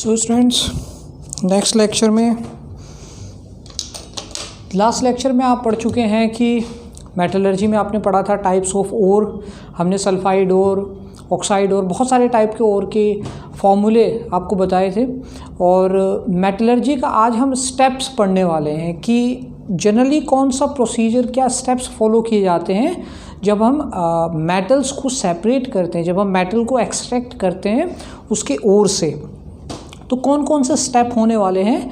So students, next lecture में last lecture में आप पढ़ चुके हैं कि मेटलर्जी में आपने पढ़ा था टाइप्स ऑफ ओर। हमने सल्फाइड ओर, ऑक्साइड ओर, बहुत सारे टाइप के ओर के फॉर्मूले आपको बताए थे। और मेटलर्जी का आज हम स्टेप्स पढ़ने वाले हैं कि जनरली कौन सा प्रोसीजर, क्या स्टेप्स फॉलो किए जाते हैं जब हम मेटल्स को सेपरेट करते हैं, जब हम मेटल को एक्सट्रैक्ट करते हैं उसके ओर से। तो कौन कौन से स्टेप होने वाले हैं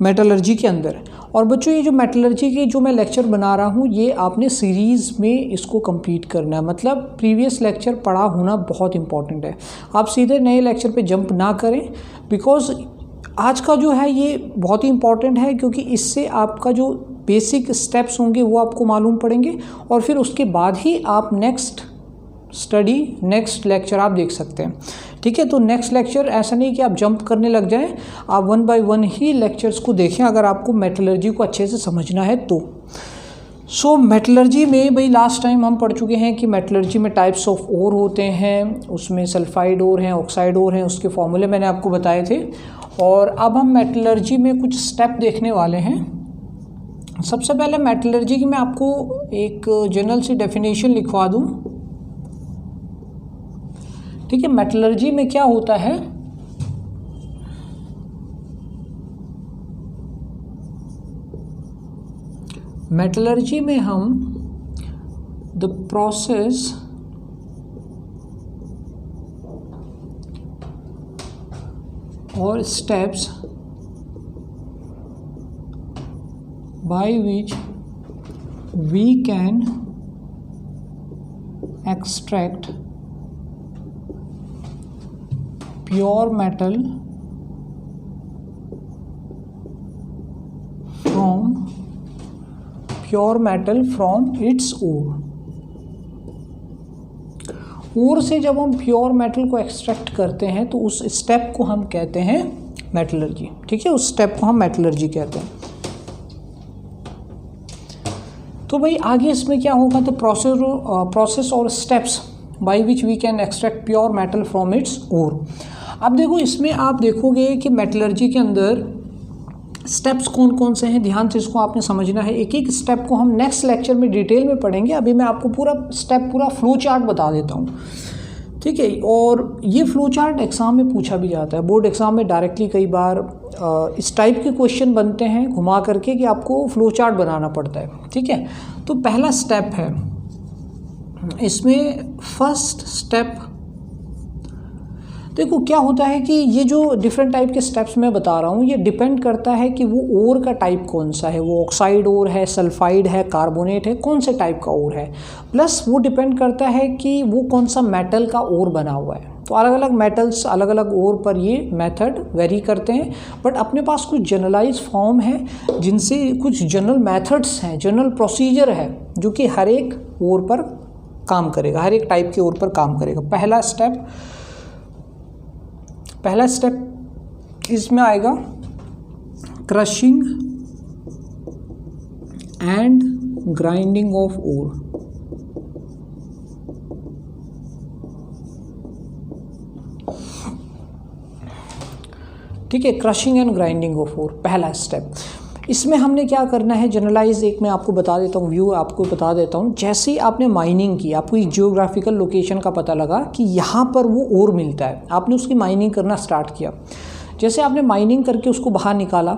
मेटलर्जी के अंदर। और बच्चों, ये जो मेटलर्जी के जो मैं लेक्चर बना रहा हूँ, ये आपने सीरीज़ में इसको कंप्लीट करना है। मतलब प्रीवियस लेक्चर पढ़ा होना बहुत इंपॉर्टेंट है। आप सीधे नए लेक्चर पे जंप ना करें, बिकॉज़ आज का जो है ये बहुत ही इंपॉर्टेंट है, क्योंकि इससे आपका जो बेसिक स्टेप्स होंगे वो आपको मालूम पड़ेंगे और फिर उसके बाद ही आप नेक्स्ट लेक्चर आप देख सकते हैं। ठीक है, तो नेक्स्ट लेक्चर ऐसा नहीं कि आप जंप करने लग जाएं, आप 1 बाय 1 ही लेक्चर्स को देखें अगर आपको मेटलर्जी को अच्छे से समझना है तो। सो मेटलर्जी में भाई लास्ट टाइम हम पढ़ चुके हैं कि मेटलर्जी में टाइप्स ऑफ ओर होते हैं, उसमें सल्फाइड ओर हैं, ऑक्साइड ओर हैं, उसके फॉर्मूले मैंने आपको बताए थे। और अब हम मेटलर्जी में कुछ स्टेप देखने वाले हैं। सबसे पहले मेटलर्जी की मैं आपको एक जनरल सी डेफिनेशन लिखवा दूं। ठीक है, मेटलर्जी में क्या होता है, मेटलर्जी में हम द प्रोसेस और steps by which we can extract pure metal from its ore। Ore से जब हम प्योर मेटल को एक्सट्रैक्ट करते हैं तो उस स्टेप को हम कहते हैं मेटलर्जी। ठीक है, उस स्टेप को हम मेटलर्जी कहते हैं। तो भाई आगे इसमें क्या होगा, तो प्रोसेस और steps by which we can extract pure metal from its ore. अब देखो, इसमें आप देखोगे कि मेटलर्जी के अंदर स्टेप्स कौन कौन से हैं, ध्यान से इसको आपने समझना है। एक एक स्टेप को हम नेक्स्ट लेक्चर में डिटेल में पढ़ेंगे। अभी मैं आपको पूरा स्टेप, पूरा फ्लो चार्ट बता देता हूँ। ठीक है, और ये फ्लो चार्ट एग्ज़ाम में पूछा भी जाता है, बोर्ड एग्ज़ाम में डायरेक्टली कई बार इस टाइप के क्वेश्चन बनते हैं घुमा करके कि आपको फ्लो चार्ट बनाना पड़ता है। ठीक है, तो पहला स्टेप है इसमें, फर्स्ट स्टेप देखो क्या होता है कि ये जो डिफरेंट टाइप के स्टेप्स मैं बता रहा हूँ, ये डिपेंड करता है कि वो ओर का टाइप कौन सा है, वो ऑक्साइड ओर है, सल्फाइड है, कार्बोनेट है, कौन से टाइप का ओर है। प्लस वो डिपेंड करता है कि वो कौन सा मेटल का ओर बना हुआ है। तो अलग अलग मेटल्स, अलग अलग ओर पर ये मेथड वेरी करते हैं। बट अपने पास कुछ जनरलाइज फॉर्म है जिनसे कुछ जनरल मेथड्स हैं, जनरल प्रोसीजर है, जो कि हर एक ओर पर काम करेगा, हर एक टाइप के ओर पर काम करेगा। पहला स्टेप इसमें आएगा crushing and grinding of ore. ठीक है, crushing and grinding of ore पहला स्टेप। इसमें हमने क्या करना है, जनरलाइज एक मैं आपको बता देता हूँ, व्यू आपको बता देता हूँ। जैसे ही आपने माइनिंग की, आपको एक जियोग्राफिकल लोकेशन का पता लगा कि यहाँ पर वो ओर मिलता है, आपने उसकी माइनिंग करना स्टार्ट किया। जैसे आपने माइनिंग करके उसको बाहर निकाला,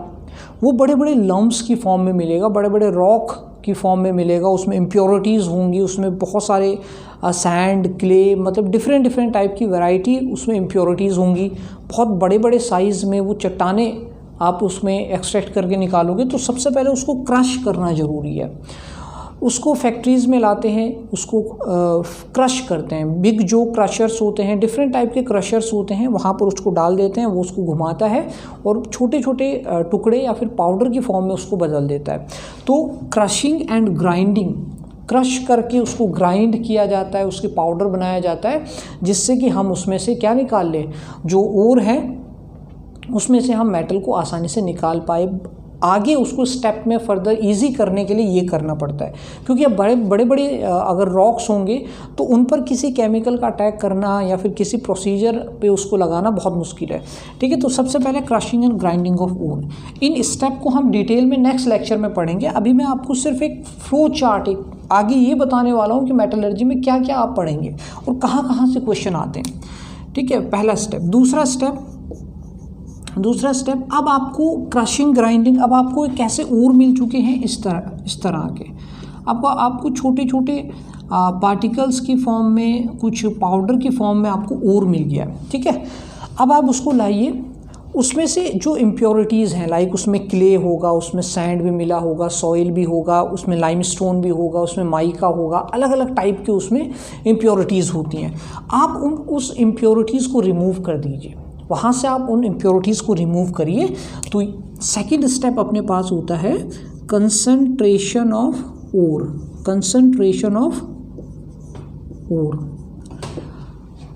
वो बड़े बड़े लम्प्स की फॉर्म में मिलेगा, बड़े बड़े रॉक की फॉर्म में मिलेगा। उसमें इम्प्योरिटीज़ होंगी, उसमें बहुत सारे सैंड, क्ले, मतलब डिफरेंट टाइप की वैरायटी उसमें इम्प्योरिटीज़ होंगी। बहुत बड़े बड़े साइज़ में वो चट्टानें आप उसमें एक्सट्रैक्ट करके निकालोगे। तो सबसे पहले उसको क्रश करना ज़रूरी है। उसको फैक्ट्रीज़ में लाते हैं, उसको क्रश करते हैं। बिग जो क्रशर्स होते हैं, डिफरेंट टाइप के क्रशर्स होते हैं, वहाँ पर उसको डाल देते हैं, वो उसको घुमाता है और छोटे छोटे टुकड़े या फिर पाउडर की फॉर्म में उसको बदल देता है। तो क्रशिंग एंड ग्राइंडिंग, क्रश करके उसको ग्राइंड किया जाता है, उसके पाउडर बनाया जाता है, जिससे कि हम उसमें से क्या निकाल लें, जो ओर है उसमें से हम मेटल को आसानी से निकाल पाए आगे उसको स्टेप में फर्दर इजी करने के लिए ये करना पड़ता है, क्योंकि अब बड़े बड़े अगर रॉक्स होंगे तो उन पर किसी केमिकल का अटैक करना या फिर किसी प्रोसीजर पे उसको लगाना बहुत मुश्किल है। ठीक है, तो सबसे पहले crushing and grinding of ore, इन स्टेप को हम डिटेल में नेक्स्ट लेक्चर में पढ़ेंगे। अभी मैं आपको सिर्फ एक फ्लो चार्ट, एक आगे ये बताने वाला हूँ कि मेटलर्जी में क्या क्या आप पढ़ेंगे और कहाँ कहाँ से क्वेश्चन आते हैं। ठीक है, पहला स्टेप। दूसरा स्टेप अब आपको क्रशिंग ग्राइंडिंग, अब आपको कैसे ओर मिल चुके हैं इस तरह के, आपको छोटे छोटे पार्टिकल्स की फॉर्म में, कुछ पाउडर की फॉर्म में आपको ओर मिल गया। ठीक है, अब आप उसको लाइए, उसमें से जो इम्प्योरिटीज़ हैं, लाइक उसमें क्ले होगा, उसमें सैंड भी मिला होगा, सॉइल भी होगा, उसमें लाइमस्टोन भी होगा, उसमें माइका होगा, अलग अलग टाइप के उसमें इम्प्योरिटीज़ होती हैं। आप उस इम्प्योरिटीज़ को रिमूव कर दीजिए, वहाँ से आप उन इम्प्योरिटीज़ को रिमूव करिए। तो सेकंड स्टेप अपने पास होता है कंसंट्रेशन ऑफ ओर।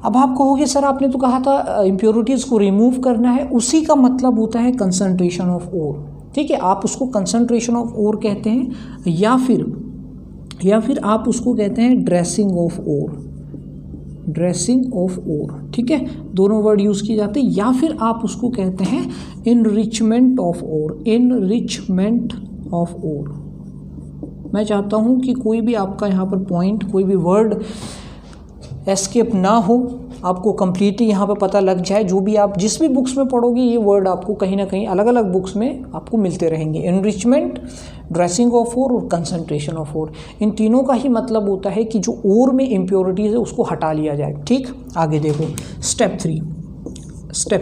अब आप कहोगे सर आपने तो कहा था इम्प्योरिटीज़ को रिमूव करना है, उसी का मतलब होता है कंसंट्रेशन ऑफ ओर। ठीक है, आप उसको कंसंट्रेशन ऑफ ओर कहते हैं, या फिर आप उसको कहते हैं ड्रेसिंग ऑफ ओर। ठीक है, दोनों वर्ड यूज़ किए जाते हैं। या फिर आप उसको कहते हैं इनरिचमेंट ऑफ ओर। मैं चाहता हूँ कि कोई भी आपका यहाँ पर पॉइंट, कोई भी वर्ड एस्केप ना हो, आपको कंप्लीटली यहाँ पर पता लग जाए। जो भी आप जिस भी बुक्स में पढ़ोगे ये वर्ड आपको कहीं ना कहीं अलग अलग बुक्स में आपको मिलते रहेंगे। एनरिचमेंट, ड्रेसिंग ऑफ ओर और कंसंट्रेशन ऑफ ओर, इन तीनों का ही मतलब होता है कि जो ओर में इम्प्योरिटीज़ है उसको हटा लिया जाए। ठीक, आगे देखो स्टेप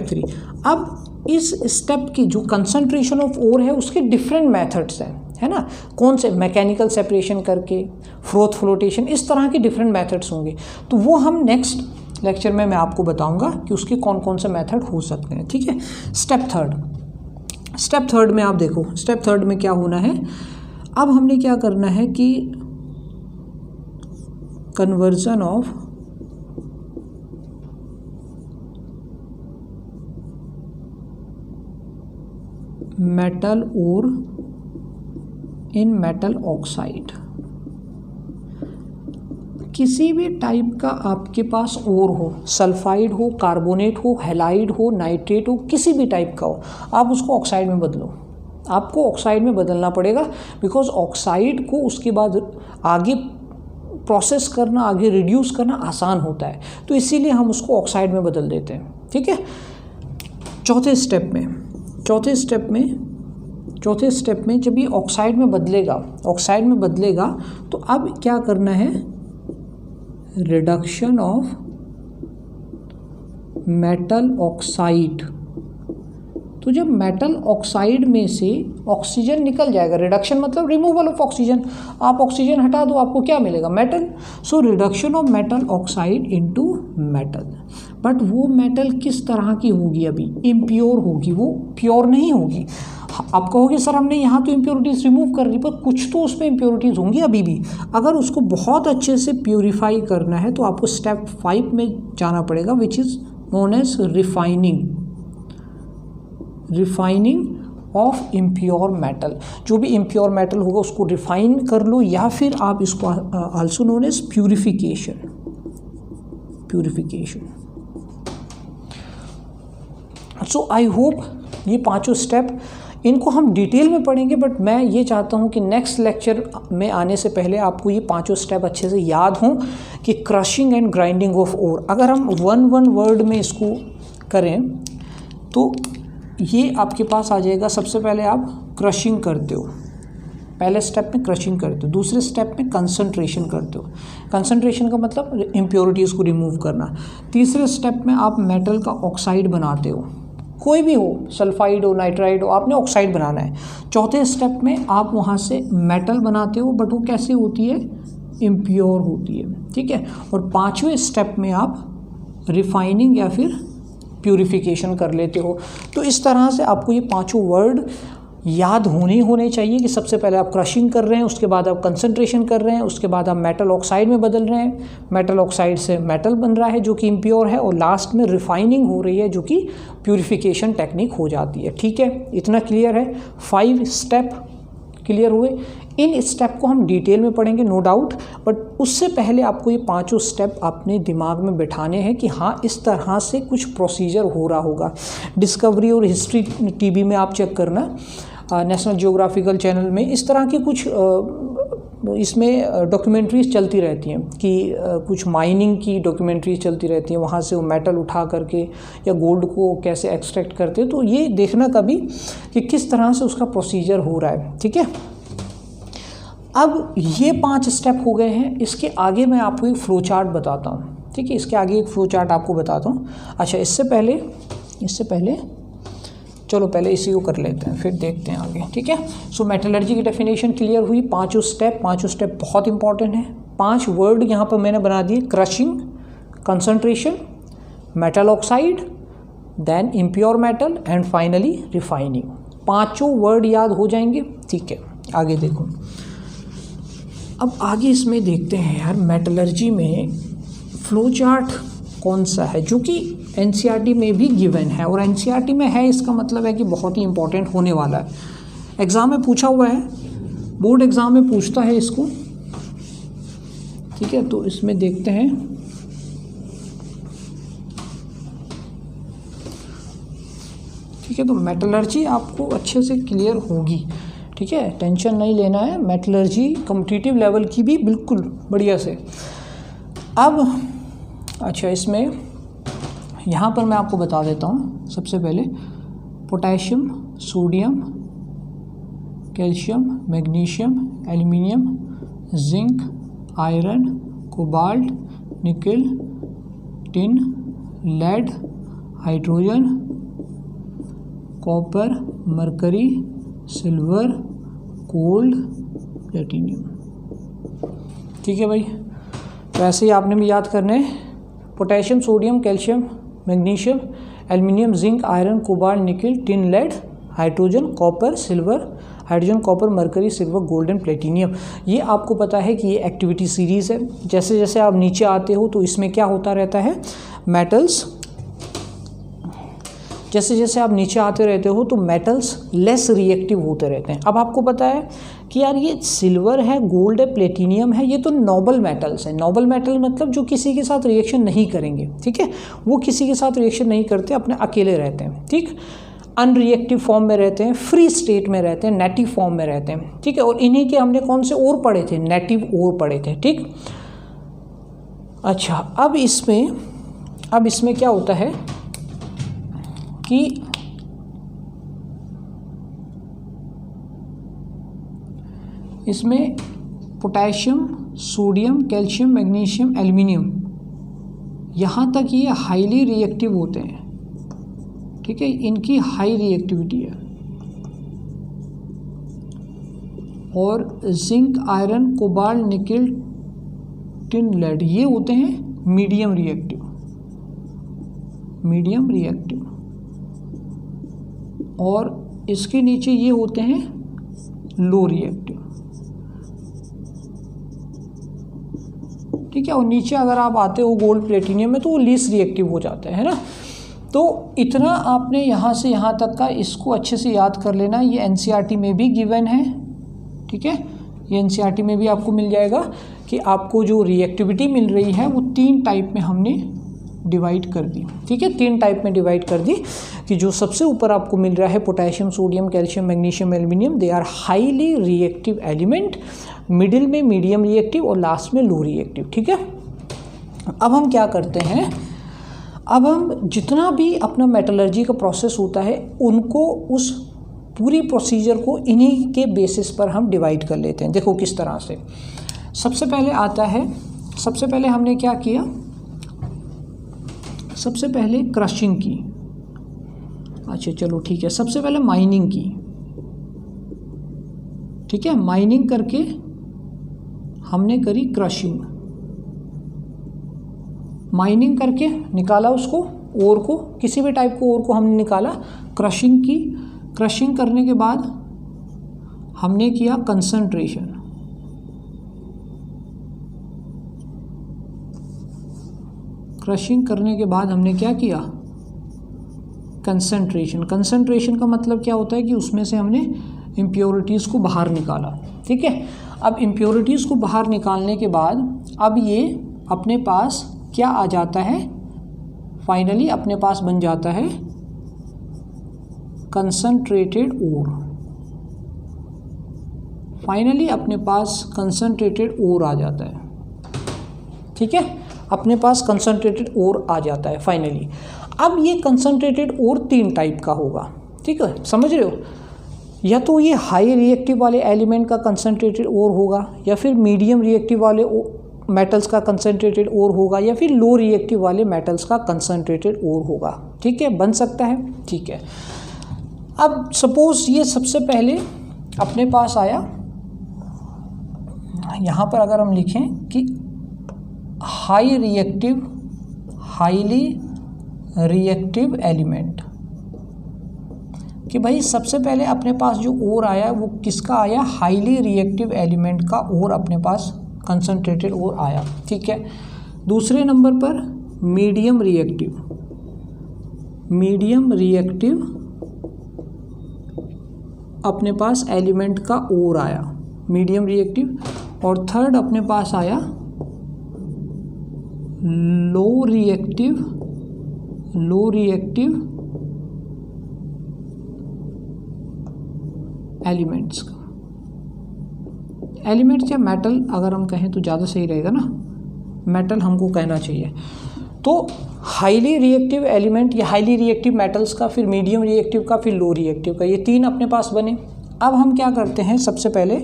थ्री। अब इस स्टेप की जो कंसंट्रेशन ऑफ ओर है उसके डिफरेंट मेथड्स हैं, है ना। कौन से, मैकेनिकल सेपरेशन करके, फ्लोटेशन, इस तरह के डिफरेंट मेथड्स होंगे। तो वो हम नेक्स्ट लेक्चर में मैं आपको बताऊंगा कि उसके कौन कौन से मेथड हो सकते हैं। ठीक है, स्टेप थर्ड में आप देखो, स्टेप थर्ड में क्या होना है। अब हमने क्या करना है कि conversion of metal ore in metal oxide. किसी भी टाइप का आपके पास ओर हो, सल्फाइड हो, कार्बोनेट हो, हैलाइड हो, नाइट्रेट हो, किसी भी टाइप का हो, आप उसको ऑक्साइड में बदलो। आपको ऑक्साइड में बदलना पड़ेगा, बिकॉज ऑक्साइड को उसके बाद आगे प्रोसेस करना, आगे रिड्यूस करना आसान होता है, तो इसीलिए हम उसको ऑक्साइड में बदल देते हैं। ठीक है, चौथे स्टेप में जब ये ऑक्साइड में बदलेगा तो अब क्या करना है, रिडक्शन ऑफ मेटल ऑक्साइड। तो जब मेटल ऑक्साइड में से ऑक्सीजन निकल जाएगा, रिडक्शन मतलब रिमूवल ऑफ ऑक्सीजन, आप ऑक्सीजन हटा दो, आपको क्या मिलेगा, metal. So reduction of metal oxide into metal. But वो मेटल किस तरह की होगी, अभी इम्प्योर होगी, वो प्योर नहीं होगी। आप कहोगे सर हमने यहाँ तो इम्प्योरिटीज़ रिमूव कर दी, पर कुछ तो उसमें इम्प्योरिटीज़ होंगी अभी भी। अगर उसको बहुत अच्छे से प्योरीफाई करना है तो आपको स्टेप 5 में जाना पड़ेगा, which is known as refining of impure metal. जो भी इम्प्योर मेटल होगा उसको रिफाइन कर लो, या फिर आप इसको also known as purification. So I hope ये पांचों स्टेप, इनको हम डिटेल में पढ़ेंगे, बट मैं ये चाहता हूँ कि नेक्स्ट लेक्चर में आने से पहले आपको ये पांचों स्टेप अच्छे से याद हों कि crushing and grinding of ore. अगर हम वन वर्ड में इसको करें तो ये आपके पास आ जाएगा। सबसे पहले आप क्रशिंग करते हो, पहले स्टेप में क्रशिंग करते हो, दूसरे स्टेप में कंसंट्रेशन करते हो, कंसंट्रेशन का मतलब इम्प्योरिटीज़ को रिमूव करना। तीसरे स्टेप में आप मेटल का ऑक्साइड बनाते हो, कोई भी हो, सल्फाइड हो, नाइट्राइड हो, आपने ऑक्साइड बनाना है। चौथे स्टेप में आप वहाँ से मेटल बनाते हो, बट वो कैसे होती है, इम्प्योर होती है। ठीक है, और पाँचवें स्टेप में आप रिफाइनिंग या फिर प्यूरिफिकेशन कर लेते हो। तो इस तरह से आपको ये पांचों वर्ड याद होने चाहिए कि सबसे पहले आप क्रशिंग कर रहे हैं, उसके बाद आप कंसंट्रेशन कर रहे हैं, उसके बाद आप मेटल ऑक्साइड में बदल रहे हैं, मेटल ऑक्साइड से मेटल बन रहा है जो कि इम्प्योर है, और लास्ट में रिफाइनिंग हो रही है जो कि प्यूरिफिकेशन टेक्निक हो जाती है। ठीक है, इतना क्लियर है। 5 स्टेप क्लियर हुए। इन स्टेप को हम डिटेल में पढ़ेंगे नो डाउट, बट उससे पहले आपको ये 5 स्टेप अपने दिमाग में बिठाने हैं कि हाँ इस तरह से कुछ प्रोसीजर हो रहा होगा। डिस्कवरी और हिस्ट्री टीवी में आप चेक करना, नेशनल जियोग्राफिकल चैनल में इस तरह की कुछ इसमें डॉक्यूमेंट्रीज चलती रहती हैं कि कुछ माइनिंग की डॉक्यूमेंट्रीज चलती रहती हैं, वहाँ से वो मेटल उठा करके या गोल्ड को कैसे एक्सट्रैक्ट करते हैं। तो ये देखना कभी कि किस तरह से उसका प्रोसीजर हो रहा है। ठीक है, अब ये 5 स्टेप हो गए हैं। इसके आगे मैं आपको एक फ्लो चार्ट बताता हूँ। ठीक है, इसके आगे एक फ्लो चार्ट आपको बताता हूँ। अच्छा, इससे पहले चलो पहले इसी को कर लेते हैं, फिर देखते हैं आगे। ठीक है, सो मेटलर्जी की डेफिनेशन क्लियर हुई। 5 स्टेप बहुत इंपॉर्टेंट है। 5 वर्ड यहाँ पर मैंने बना दिए, crushing, concentration, metal oxide, then impure metal and finally refining. 5 word याद हो जाएंगे। ठीक है, आगे देखो। अब आगे इसमें देखते हैं यार, मेटलर्जी में फ्लो चार्ट कौन सा है जो कि एनसीईआरटी में भी गिवन है, और एनसीईआरटी में है इसका मतलब है कि बहुत ही इंपॉर्टेंट होने वाला है। एग्ज़ाम में पूछा हुआ है, बोर्ड एग्ज़ाम में पूछता है इसको। ठीक है, तो इसमें देखते हैं। ठीक है, तो मेटलर्जी आपको अच्छे से क्लियर होगी। ठीक है, टेंशन नहीं लेना है, मेटलर्जी कॉम्पिटिटिव लेवल की भी बिल्कुल बढ़िया से। अब अच्छा, इसमें यहाँ पर मैं आपको बता देता हूँ। सबसे पहले potassium, sodium, calcium, magnesium, aluminium, zinc, iron, cobalt, nickel, tin, lead, hydrogen, copper, mercury, silver, gold, platinum. ठीक है भाई, तो ऐसे ही आपने भी याद करने हैं। Potassium, sodium, calcium, magnesium, aluminium, zinc, iron, cobalt, nickel, tin, lead, hydrogen, copper, silver, hydrogen, copper, mercury, silver, gold and platinum. ये आपको पता है कि ये एक्टिविटी सीरीज़ है। जैसे जैसे आप नीचे आते हो तो इसमें क्या होता रहता है, मेटल्स, जैसे जैसे आप नीचे आते रहते हो तो मेटल्स लेस रिएक्टिव होते रहते हैं। अब आपको पता है कि यार ये सिल्वर है, गोल्ड है, प्लेटिनियम है, ये तो नोबल मेटल्स हैं। नोबल मेटल मतलब जो किसी के साथ रिएक्शन नहीं करेंगे। ठीक है, वो किसी के साथ रिएक्शन नहीं करते, अपने अकेले रहते हैं। ठीक, अनरिएक्टिव फॉर्म में रहते हैं, फ्री स्टेट में रहते हैं, नेटिव फॉर्म में रहते हैं। ठीक है, और इन्हीं के हमने कौन से और पढ़े थे, नेटिव और पढ़े थे। ठीक, अच्छा, अब इसमें क्या होता है कि इसमें potassium, sodium, calcium, magnesium, aluminium, यहाँ तक ये हाईली रिएक्टिव होते हैं। ठीक है, इनकी हाई रिएक्टिविटी है। और zinc, iron, cobalt, nickel, tin, lead, ये होते हैं मीडियम रिएक्टिव। और इसके नीचे ये होते हैं लो रिएक्टिव। ठीक है, और नीचे अगर आप आते हो गोल्ड, प्लेटिनियम में तो वो लीस्ट रिएक्टिव हो जाता है ना। तो इतना आपने यहाँ से यहाँ तक का इसको अच्छे से याद कर लेना। ये एनसीईआरटी में भी गिवन है। ठीक है, ये एनसीईआरटी में भी आपको मिल जाएगा कि आपको जो रिएक्टिविटी मिल रही है वो 3 टाइप में हमने डिवाइड कर दी। ठीक है, 3 टाइप में डिवाइड कर दी कि जो सबसे ऊपर आपको मिल रहा है potassium, sodium, calcium, magnesium, aluminium, they are highly reactive element, middle में मीडियम रिएक्टिव और लास्ट में लो रिएक्टिव। ठीक है, अब हम क्या करते हैं, अब हम जितना भी अपना मेटलर्जी का प्रोसेस होता है उनको, उस पूरी प्रोसीजर को इन्हीं के बेसिस पर हम डिवाइड कर लेते हैं। देखो किस तरह से। सबसे पहले आता है, सबसे पहले हमने क्या किया, सबसे पहले क्रशिंग की। अच्छा चलो ठीक है, सबसे पहले माइनिंग की। ठीक है, माइनिंग करके हमने करी क्रशिंग। माइनिंग करके निकाला उसको, ओर को, किसी भी टाइप को ओर को हमने निकाला, क्रशिंग की। क्रशिंग करने के बाद हमने किया कंसंट्रेशन, क्रशिंग करने के बाद हमने क्या किया, कंसंट्रेशन। कंसंट्रेशन का मतलब क्या होता है कि उसमें से हमने इम्प्योरिटीज़ को बाहर निकाला, ठीक है। अब इम्प्योरिटीज़ को बाहर निकालने के बाद अब ये अपने पास क्या आ जाता है, फाइनली अपने पास बन जाता है कंसंट्रेटेड ओर। फाइनली अपने पास कंसंट्रेटेड ओर आ जाता है, ठीक है, अपने पास कंसंट्रेटेड ओर आ जाता है फाइनली। अब ये कंसंट्रेटेड ओर 3 टाइप का होगा, ठीक है, समझ रहे हो। या तो ये हाई रिएक्टिव वाले एलिमेंट का कंसंट्रेटेड ओर होगा, या फिर मीडियम रिएक्टिव वाले मेटल्स का कंसंट्रेटेड ओर होगा, या फिर लो रिएक्टिव वाले मेटल्स का कंसंट्रेटेड ओर होगा, ठीक है, बन सकता है, ठीक है। अब सपोज ये सबसे पहले अपने पास आया, यहाँ पर अगर हम लिखें कि हाईली रिएक्टिव एलिमेंट, कि भाई सबसे पहले अपने पास जो ओर आया वो किसका आया, हाईली रिएक्टिव एलिमेंट का ओर अपने पास कंसंट्रेटेड ओर आया, ठीक है। दूसरे नंबर पर मीडियम रिएक्टिव अपने पास एलिमेंट का ओर आया, मीडियम रिएक्टिव। और थर्ड अपने पास आया लो रिएक्टिव एलिमेंट्स का, एलिमेंट्स या मेटल अगर हम कहें तो ज़्यादा सही रहेगा ना, मेटल हमको कहना चाहिए। तो हाईली रिएक्टिव एलिमेंट या हाईली रिएक्टिव मेटल्स का, फिर मीडियम रिएक्टिव का, फिर लो रिएक्टिव का, ये 3 अपने पास बने। अब हम क्या करते हैं, सबसे पहले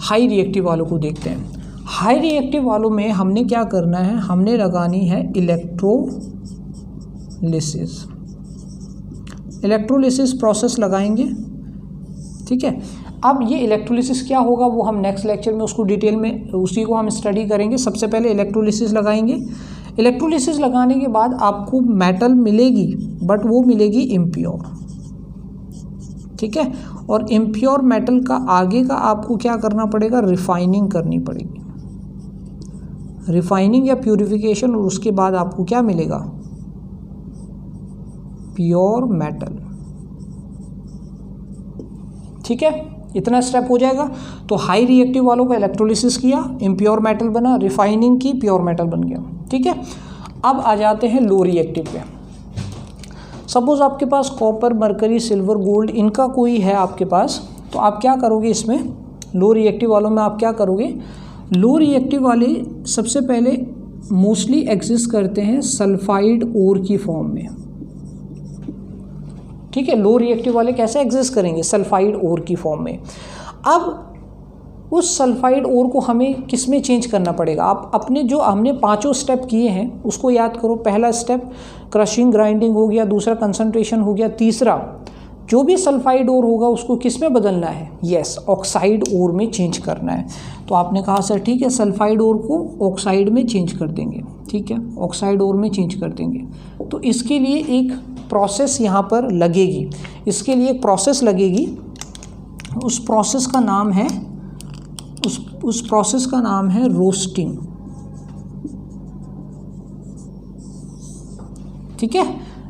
हाई रिएक्टिव वालों को देखते हैं। हाई रिएक्टिव वालों में हमने क्या करना है, हमने लगानी है इलेक्ट्रोलिसिस प्रोसेस लगाएंगे, ठीक है। अब ये इलेक्ट्रोलिसिस क्या होगा वो हम नेक्स्ट लेक्चर में उसको डिटेल में उसी को हम स्टडी करेंगे। सबसे पहले इलेक्ट्रोलिसिस लगाएंगे। इलेक्ट्रोलिसिस लगाने के बाद आपको मेटल मिलेगी, बट वो मिलेगी इम्प्योर, ठीक है। और इम्प्योर मेटल का आगे का आपको क्या करना पड़ेगा, रिफाइनिंग करनी पड़ेगी, रिफाइनिंग या प्यूरिफिकेशन। और उसके बाद आपको क्या मिलेगा, प्योर मेटल, ठीक है। इतना स्टेप हो जाएगा। तो हाई रिएक्टिव वालों का इलेक्ट्रोलिसिस किया, इम्प्योर मेटल बना, रिफाइनिंग की, प्योर मेटल बन गया, ठीक है। अब आ जाते हैं लो रिएक्टिव पे। सपोज आपके पास कॉपर, मरकरी, सिल्वर, गोल्ड, इनका कोई है आपके पास, तो आप क्या करोगे इसमें, लो रिएक्टिव वालों में आप क्या करोगे, लो रिएक्टिव वाले सबसे पहले मोस्टली एग्जिस्ट करते हैं सल्फाइड ओर की फॉर्म में, ठीक है। लो रिएक्टिव वाले कैसे एग्जिस्ट करेंगे, सल्फाइड ओर की फॉर्म में। अब उस सल्फाइड ओर को हमें किस में चेंज करना पड़ेगा, आप अपने जो हमने 5 स्टेप किए हैं उसको याद करो। पहला स्टेप क्रशिंग ग्राइंडिंग हो गया, दूसरा कंसंट्रेशन हो गया, तीसरा जो भी सल्फाइड ओर होगा उसको किस में बदलना है, यस, ऑक्साइड ओर में चेंज करना है। तो आपने कहा सर ठीक है, सल्फाइड ओर को ऑक्साइड में चेंज कर देंगे, ठीक है, ऑक्साइड ओर में चेंज कर देंगे। तो इसके लिए एक प्रोसेस यहाँ पर लगेगी, इसके लिए एक प्रोसेस लगेगी। उस प्रोसेस का नाम है उस प्रोसेस का नाम है रोस्टिंग, ठीक है।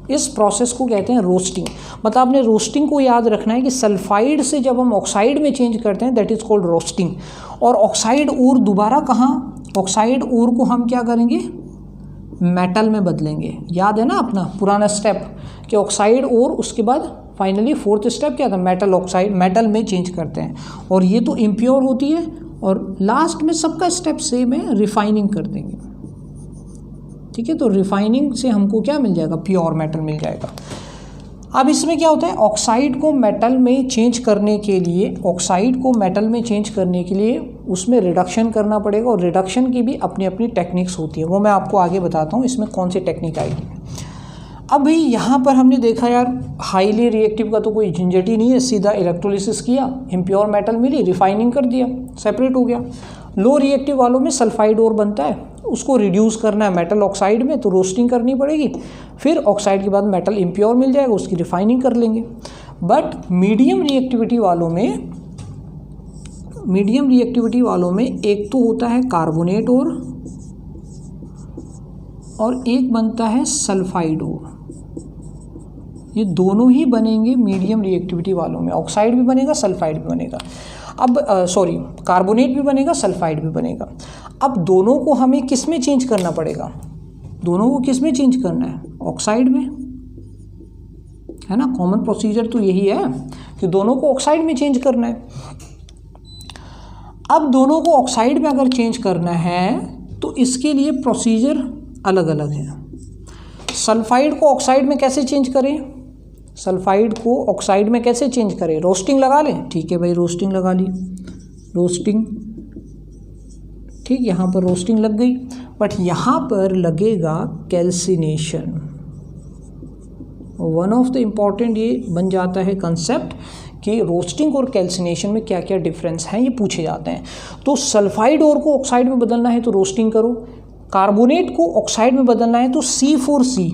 इस प्रोसेस को कहते हैं रोस्टिंग। मतलब आपने रोस्टिंग को याद रखना है कि सल्फाइड से जब हम ऑक्साइड में चेंज करते हैं दैट इज़ कॉल्ड रोस्टिंग। और ऑक्साइड ओर दोबारा कहाँ, ऑक्साइड ओर को हम क्या करेंगे, मेटल में बदलेंगे। याद है ना अपना पुराना स्टेप कि ऑक्साइड ओर, उसके बाद फाइनली 4th स्टेप क्या था, मेटल ऑक्साइड, मेटल में चेंज करते हैं। और ये तो इम्प्योर होती है। और लास्ट में सबका स्टेप सेम है, रिफाइनिंग कर देंगे, ठीक है। तो रिफाइनिंग से हमको क्या मिल जाएगा, प्योर मेटल मिल जाएगा। अब इसमें क्या होता है, ऑक्साइड को मेटल में चेंज करने के लिए, ऑक्साइड को मेटल में चेंज करने के लिए उसमें रिडक्शन करना पड़ेगा। और रिडक्शन की भी अपनी अपनी टेक्निक्स होती है, वो मैं आपको आगे बताता हूँ इसमें कौन सी टेक्निक आएगी। अब भाई यहाँ पर हमने देखा यार हाईली रिएक्टिव का तो कोई झंझट ही नहीं है, सीधा इलेक्ट्रोलिसिस किया, इम्प्योर मेटल मिली, रिफाइनिंग कर दिया, सेपरेट हो गया। लो रिएक्टिव वालों में सल्फाइड ओर बनता है, उसको रिड्यूस करना है मेटल ऑक्साइड में, तो रोस्टिंग करनी पड़ेगी। फिर ऑक्साइड के बाद मेटल इम्प्योर मिल जाएगा, उसकी रिफाइनिंग कर लेंगे। बट मीडियम रिएक्टिविटी वालों में मीडियम रिएक्टिविटी वालों में एक तो होता है कार्बोनेट और एक बनता है सल्फाइड ओर। ये दोनों ही बनेंगे मीडियम रिएक्टिविटी वालों में, ऑक्साइड भी बनेगा सल्फाइड भी बनेगा। अब कार्बोनेट भी बनेगा सल्फाइड भी बनेगा। अब दोनों को हमें किस में चेंज करना पड़ेगा? दोनों को किस में चेंज करना है? ऑक्साइड में, है ना। कॉमन प्रोसीजर तो यही है कि दोनों को ऑक्साइड में चेंज करना है। अब दोनों को ऑक्साइड में अगर चेंज करना है तो इसके लिए प्रोसीजर अलग अलग है। सल्फाइड को ऑक्साइड में कैसे चेंज करें? सल्फाइड को ऑक्साइड में कैसे चेंज करें? रोस्टिंग लगा लें। ठीक है भाई, रोस्टिंग लगा ली, रोस्टिंग, ठीक, यहाँ पर रोस्टिंग लग गई। बट यहाँ पर लगेगा calcination. One of the important ये बन जाता है कंसेप्ट कि रोस्टिंग और कैल्सिनेशन में क्या क्या डिफरेंस हैं, ये पूछे जाते हैं। तो सल्फाइड ओर को ऑक्साइड में बदलना है तो रोस्टिंग करो, कार्बोनेट को ऑक्साइड में बदलना है तो C4C,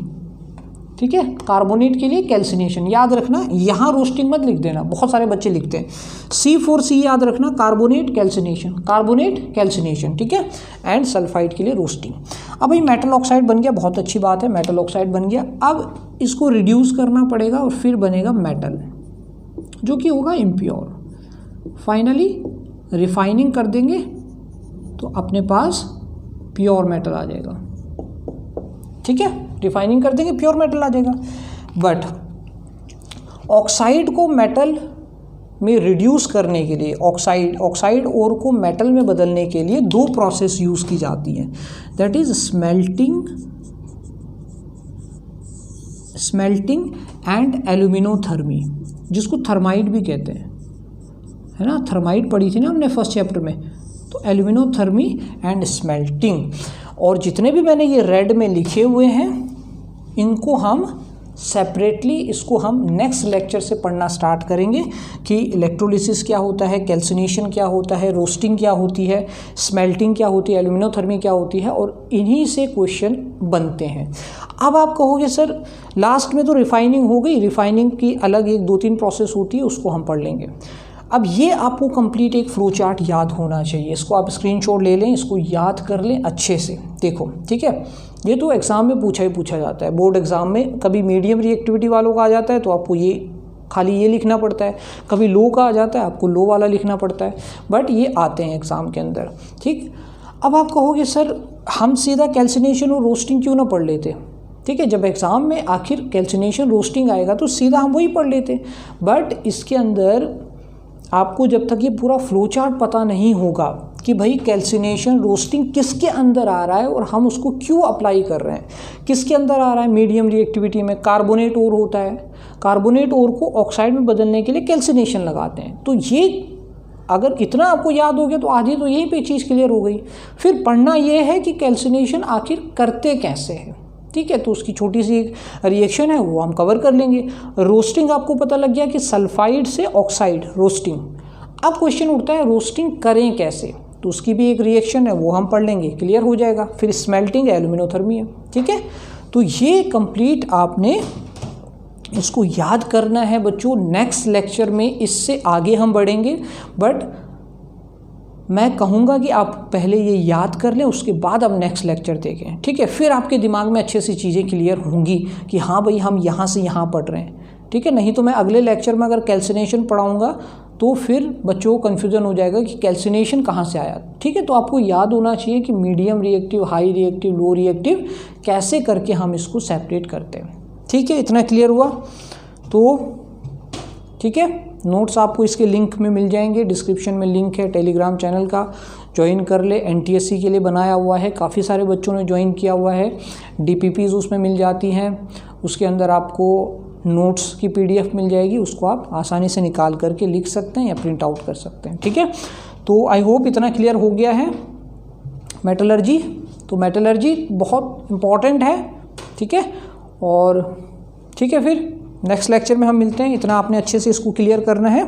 ठीक है। कार्बोनेट के लिए कैल्सिनेशन याद रखना, यहाँ रोस्टिंग मत लिख देना, बहुत सारे बच्चे लिखते हैं। C4C याद रखना, कार्बोनेट कैल्सिनेशन, कार्बोनेट कैल्सिनेशन, ठीक है। एंड सल्फाइड के लिए रोस्टिंग। अब भाई मेटल ऑक्साइड बन गया, बहुत अच्छी बात है, मेटल ऑक्साइड बन गया। अब इसको रिड्यूस करना पड़ेगा और फिर बनेगा मेटल, जो कि होगा इम्प्योर। फाइनली रिफाइनिंग कर देंगे तो अपने पास प्योर मेटल आ जाएगा, ठीक है। रिफाइनिंग कर देंगे प्योर मेटल आ जाएगा। बट ऑक्साइड को मेटल में रिड्यूस करने के लिए, ऑक्साइड ओर को मेटल में बदलने के लिए दो प्रोसेस यूज़ की जाती हैं। दैट इज स्मेल्टिंग एंड एल्यूमिनोथर्मी, जिसको थर्माइट भी कहते हैं, है ना। थर्माइट पढ़ी थी ना हमने फर्स्ट चैप्टर में। तो एल्यूमिनोथर्मी एंड स्मेल्टिंग। और जितने भी मैंने ये रेड में लिखे हुए हैं इनको हम सेपरेटली, इसको हम नेक्स्ट लेक्चर से पढ़ना स्टार्ट करेंगे कि इलेक्ट्रोलिसिस क्या होता है, कैल्सिनेशन क्या होता है, रोस्टिंग क्या होती है, स्मेल्टिंग क्या होती है, एल्यूमिनोथर्मी क्या होती है, और इन्हीं से क्वेश्चन बनते हैं। अब आप कहोगे सर लास्ट में तो रिफाइनिंग हो गई, रिफाइनिंग की अलग एक 2-3 प्रोसेस होती है, उसको हम पढ़ लेंगे। अब ये आपको कंप्लीट एक फ्लो चार्ट याद होना चाहिए, इसको आप स्क्रीनशॉट ले लें, इसको याद कर लें अच्छे से। देखो, ठीक है, ये तो एग्ज़ाम में पूछा जाता है, बोर्ड एग्ज़ाम में कभी मीडियम रिएक्टिविटी वालों का आ जाता है तो आपको ये खाली ये लिखना पड़ता है, कभी लो का आ जाता है आपको लो वाला लिखना पड़ता है, बट ये आते हैं एग्ज़ाम के अंदर, ठीक। अब आप कहोगे सर हम सीधा कैल्सिनेशन और रोस्टिंग क्यों ना पढ़ लेते, ठीक है। जब एग्ज़ाम में आखिर कैल्सिनेशन रोस्टिंग आएगा तो सीधा हम वही पढ़ लेते, बट इसके अंदर आपको जब तक ये पूरा फ्लो चार्ट पता नहीं होगा कि भाई कैल्सिनेशन रोस्टिंग किसके अंदर आ रहा है और हम उसको क्यों अप्लाई कर रहे हैं, किसके अंदर आ रहा है, मीडियम रिएक्टिविटी में कार्बोनेट ओर होता है, कार्बोनेट ओर को ऑक्साइड में बदलने के लिए कैल्सिनेशन लगाते हैं। तो ये अगर इतना आपको याद हो गया तो आधी तो यहीं पे चीज़ क्लियर हो गई। फिर पढ़ना ये है कि कैल्सिनेशन आखिर करते कैसे हैं, ठीक है। तो उसकी छोटी सी एक रिएक्शन है वो हम कवर कर लेंगे। रोस्टिंग आपको पता लग गया कि सल्फाइड से ऑक्साइड रोस्टिंग। अब क्वेश्चन उठता है रोस्टिंग करें कैसे, तो उसकी भी एक रिएक्शन है वो हम पढ़ लेंगे, क्लियर हो जाएगा। फिर स्मेल्टिंग एल्यूमिनोथर्मी है, ठीक है। तो ये कंप्लीट आपने इसको याद करना है बच्चों। नेक्स्ट लेक्चर में इससे आगे हम बढ़ेंगे, बट मैं कहूँगा कि आप पहले ये याद कर लें, उसके बाद अब नेक्स्ट लेक्चर देखें, ठीक है। फिर आपके दिमाग में अच्छे से चीज़ें क्लियर होंगी कि हाँ भाई हम यहाँ से यहाँ पढ़ रहे हैं, ठीक है। नहीं तो मैं अगले लेक्चर में अगर कैल्सिनेशन पढ़ाऊँगा तो फिर बच्चों को कन्फ्यूज़न हो जाएगा कि कैल्सिनेशन कहाँ से आया, ठीक है। तो आपको याद होना चाहिए कि medium reactive, high reactive, low reactive कैसे करके हम इसको सेपरेट करते हैं, ठीक है। इतना क्लियर हुआ तो ठीक है। नोट्स आपको इसके लिंक में मिल जाएंगे, डिस्क्रिप्शन में लिंक है टेलीग्राम चैनल का, ज्वाइन कर ले। NTSC के लिए बनाया हुआ है, काफ़ी सारे बच्चों ने ज्वाइन किया हुआ है। DPPs उसमें मिल जाती हैं, उसके अंदर आपको नोट्स की PDF मिल जाएगी, उसको आप आसानी से निकाल करके लिख सकते हैं या प्रिंट आउट कर सकते हैं, ठीक है। तो आई होप इतना क्लियर हो गया है। मेटलर्जी, तो मेटलर्जी बहुत इम्पॉर्टेंट है, ठीक है। और ठीक है, फिर नेक्स्ट लेक्चर में हम मिलते हैं। इतना आपने अच्छे से इसको क्लियर करना है।